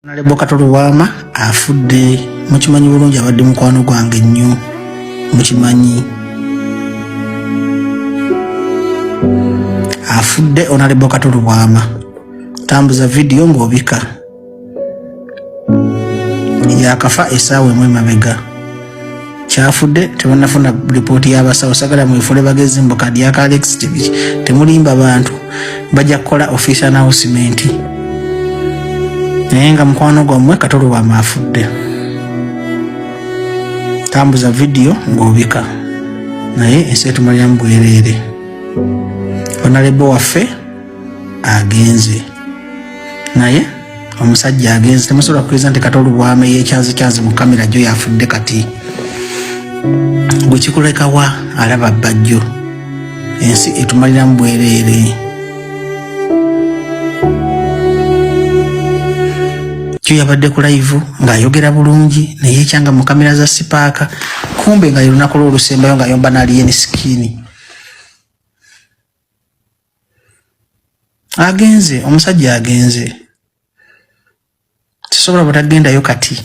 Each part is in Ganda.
Honorable Kato Lubwama afudde mukimanyi bulungi abadde mukwano gwange nnyo mukimanyi afudde Honorable Kato Lubwama tambuza video ng'obika yakafa essaawa emu emabega kyafudde tebannafuna ripooti y'abasawo sagala mwefule bagezi mbu kadi ya Alex temulimba bantu bajja kukola official announcement naye nga mukwano gwammwe Kato Lubwama afudde tambuza video ng'obika naye ensi etumaliramu bwereere Honorable waffe agenze naye omusajja agenze temusobola kukkiriza nti Kato Lubwama yekyanzikyanzi mu kamera gyo yafudde kati gwe kikulekawa alaba Bajjo ensi etumaliramu bwereere kyo yabadde ku live ng'ayogera bulungi naye ekyanga mu kamera za sipaaka kumbe nga lunaku lw'olusembayo ng'ayomba n'aliyeni sikini agenze omusajja agenze tisobola butagendayo kati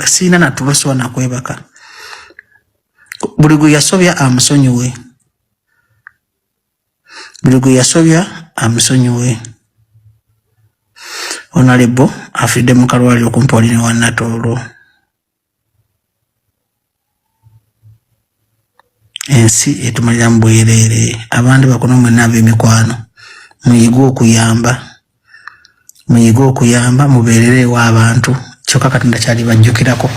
siina natulosoba nakwebaka buli gwe yasobya amusonyiwe buli gwe yasobya amusonyiwe Honorable afidde mu kalwaliro okumpi wali ne Wannatoolo ensi etumaliramu bwereere abantu bakono mwenna ab'emikwano muyige okuyamba mubeererewo abantu kyokka Katonda kyali bajjukirako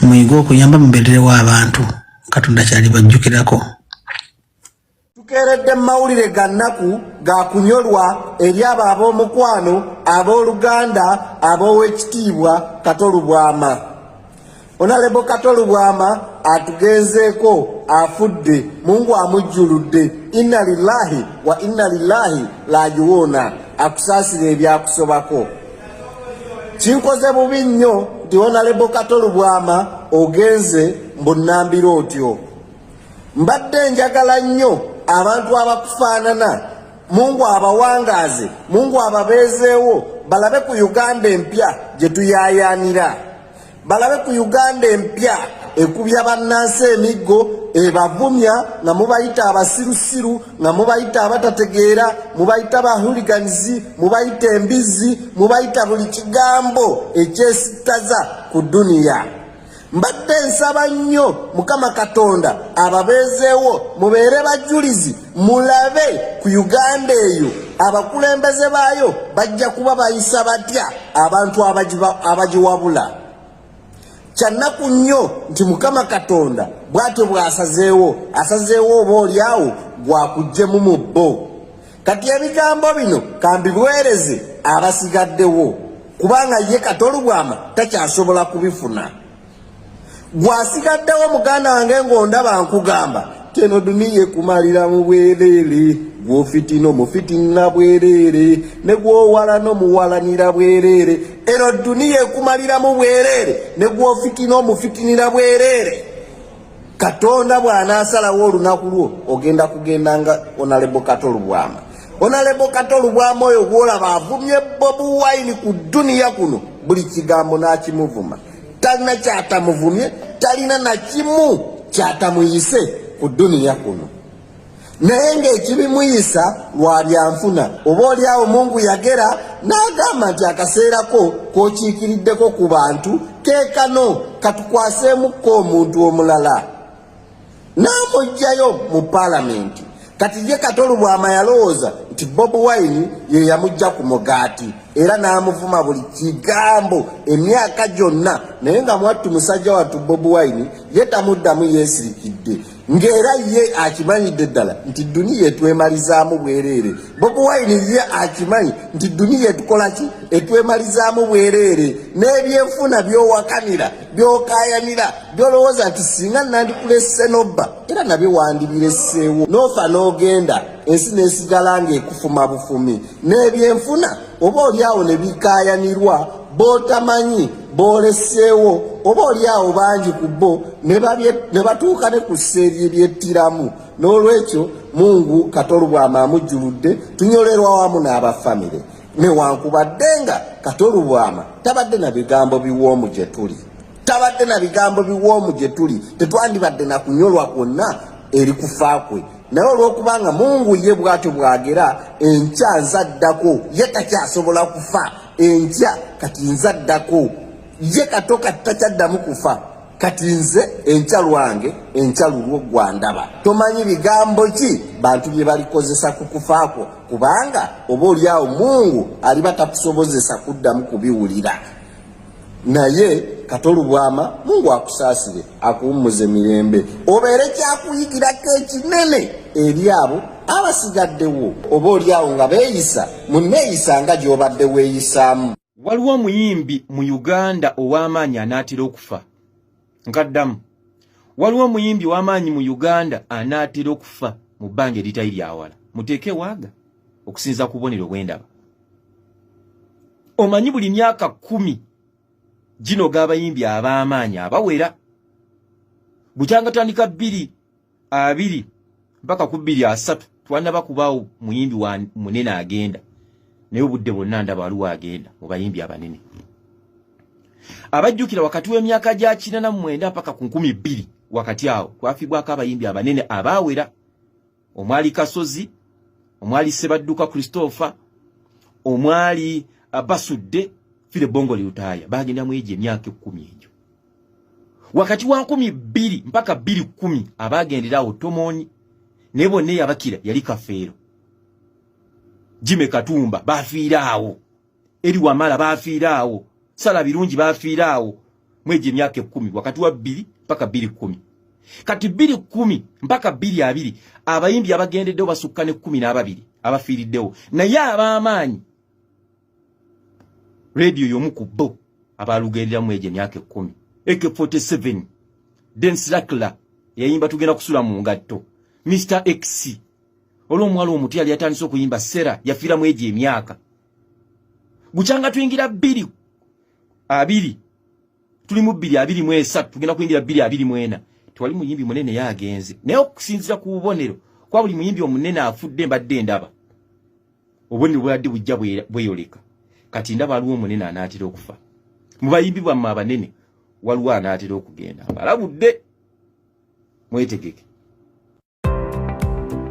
muyige okuyamba mubeererewo abantu Katonda kyali bajjukirako tukeredde mawulire ga nnaku ga kunyolwa eri abo ab'omukwano ab'oluganda ab'owekitiibwa Kato Lubwama. Honorable Kato Lubwama atugenzeeko afudde Mungu amujjuludde inna lillahi wa inna lillahi raji'un akusaasira ebyakusobako kinkoze bubi nnyo nti Honorable Kato Lubwama ogenze mbunambira otyo mbadde njagala nnyo abantu abakufaanana Mungu abawangaaze Mungu ababeezeewo balabe ku Uganda empya gye tuyaayaanira balabe ku Uganda empya ekubya bannansi emiggo ebavumya nga mubayita abasirusiru nga mubayita abatategeera mubayita bahuliganizi mubayita embizi mubayita buli kigambo ekyesittaza ku duniya mbadde nsaba nnyo Mukama Katonda ababeezeewo mubeere bajulizi mulabe ku Uganda eyo abakulembeze baayo bajja kuba bayisa batya abantu abagiwabula kyannaku nnyo nti Mukama Katonda bw'atyo bw'asazeewo oba olyawo gwakuggyemu mu bbo kati ebigambo bino kambibuweereze abasigaddewo kubanga ye Kato Lubwama takyasobola kubifuna gwasigaddewo muganda wange ng'ondaba nkugamba teno duniya ekumalira mu bwereere gwofitina omufitinira bwereere ne gwowala n'omuwalanira bwereere eno duniya ekumalira mu bwereere ne gwofitina omufitinira bwereere Katonda bw'anaasalawo olunaku lwo ogenda kugenda nga Honorable Kato Lubwama. Honorable Kato Lubwama oyo gwolaba avumye Bobi Wine ku duniya kuno buli kigambo n'akimuvuma talina kyatamuvumye talina na kimu kyatamuyise ku duniya kuno naye ng'ekibimuyisa lwalyanfuna oba olyawo Mungu yagera n'agamba nti akaseerako k'okiikiriddeko ku bantu keekano katukwaseemukko omuntu omulala n'amugjayo mu paalamenti kati ye Kato Lubwama yalowooza nti Bobi Wine ye yamugja ku mugaati era n'amuvuma buli kigambo emyaka gyonna naye nga mwattu musajja wattu Bobi Wine ye tamuddamu yeesirikidde ng'era ye akimanyidde ddala nti duniya etwemalizaamu bwereere Bobi Wine ye akimanyi nti duniya etukola ki etwemalizaamu bwereere n'ebyenfuna by'owakanira by'okaayanira by'olowooza nti singa nandikulesse n'obba era nabyo wandibiresseewo n'ofa n'ogenda ensi n'esigala ng'ekufuma bufumi n'ebyenfuna oba olyawo ne bikaayanirwa b'otamanyi b'oleseewo oba oli awo bangi ku bo ne batuuka ne ku sseeri ebyettiramu. N'olwekyo Mungu Kato Lubwama amujjuludde, tunyolerwa wamu n'abafamire. Newankubadde nga Kato Lubwama tabadde na bigambo biwoomu gye tuli. Tabadde na bigambo biwoomu gye tuli. Tetwandibadde na kunyolwa kwonna eri kufa kwe. Naye olw'okubanga Mungu ye bw'atyo bw'agera, enkya nzaddako, ye takyasobola kufa. Enkya kati nzaddako, ye Kato kati takyaddamu kufa. Kati nze enkya lwange, enkya lulwo gwandaba. Tomanyi bigambo ki bantu bye balikozesa ku kufaako, kubanga oba oli awo Mungu aliba takusobozesa kuddamu kubiwulira. Naye Kato Lubwama, Mungu akusaasire, akuwummuze mirembe, obeere kyakuyigirako ekinene eri abo abasigaddewo, oba oli awo nga beeyisa mu nneeyisa nga gy'obadde weeyisaamu. Waliwo omuyimbi mu Uganda ow'amaanyi anaatera okufa. Nkaddamu, waliwo omuyimbi w'amaanyi mu Uganda anaatera okufa mu bbanga eritali lyawala. Muteeke waaga okusinza ku bubonero bw'endaba. Omanyi buli myaka 10 gino g'abayimbi ab'amaanyi abawera. Bukyanga tandika 2 mpaka ku 2 twannaba kubaawo muyimbi wa munene agenda. Naye obudde bwonna ndaba waliwo agenda mu bayimbi abanene. Abajjukira wakati w'emyaka gya 89 mpaka ku 12 wakati awo twafibwako abayimbi abanene abawera. Omwali Kasozi, omwali Sebadduka Christopher, omwali Basudde, File Bongo Liutaya, bagenda mu eje emyaka 10 egyo. Wakati wa 12 mpaka 2010 abagendera Otomoni ne bonna yabakira yali Kafeero. Jime Katumba bafiira awo. Eri Wamala bafiira awo. Sala Birungi bafiira awo. Mweje emyaka 10 wakati wa 2 mpaka 2010. Kati 2010 mpaka 2020 abayimbi abagendedde basukka ne 12 abafiiriddewo. Naye ab'amaanyi radio yomukubo abalugendera mweje emyaka 10. AK47 Dance Lakla yayimba tugenda kusula mu ngatto. Mr X olw'omwalo omuti yali yatandise okuyimba Sera yafiira mweje emyaka. Bukyanga tuyingira 2 tuli mu 223 tugenda kuyingira 224 twali muyimbi munene yagenze. Naye okusinzira ku bubonero kwa buli muyimbi omunene afudde mbadde ndaba obubonero bwadde bujja bweyoleka. Kati ndaba aliwo omunene anaatera okufa. Mu bayimbi bwammwe abanene waliwo anaatera okugenda. Mbalabudde mwetegeke.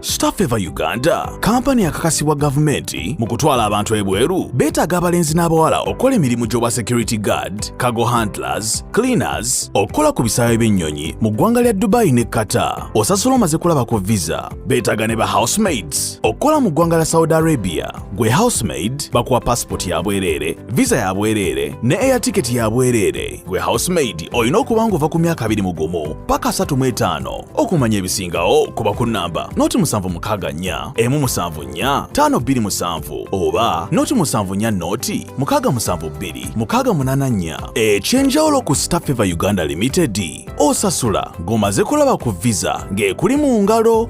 Staff Eva Uganda, kampani akakasibwa gavumenti mu kutwala abantu ebweru, beetaaga abalenzi n'abawala okukola emirimu gy'obwa security guard, cargo handlers, cleaners, okukola ku bisaawe by'ennyonyi mu ggwanga lya Dubai ne Qatar. Osasula omaze kulabako visa. Beetaaga ne ba housemaids okukola mu ggwanga lya Saudi Arabia. Gwe housemaid bakuwa passport ya bwereere, visa ya bwereere ne air ticket ya bwereere. Gwe housemaid olina okuba ng'ova ku myaka 21 paka 35 okumanya ebisingawo kuba ku namba noti 764 174 527 oba noti 74 noti 672 684. Ekyenjawulo ku Staff Eva Uganda Limited osasula ng'omaze kulaba ku visa ng'ekuli mu ngalo.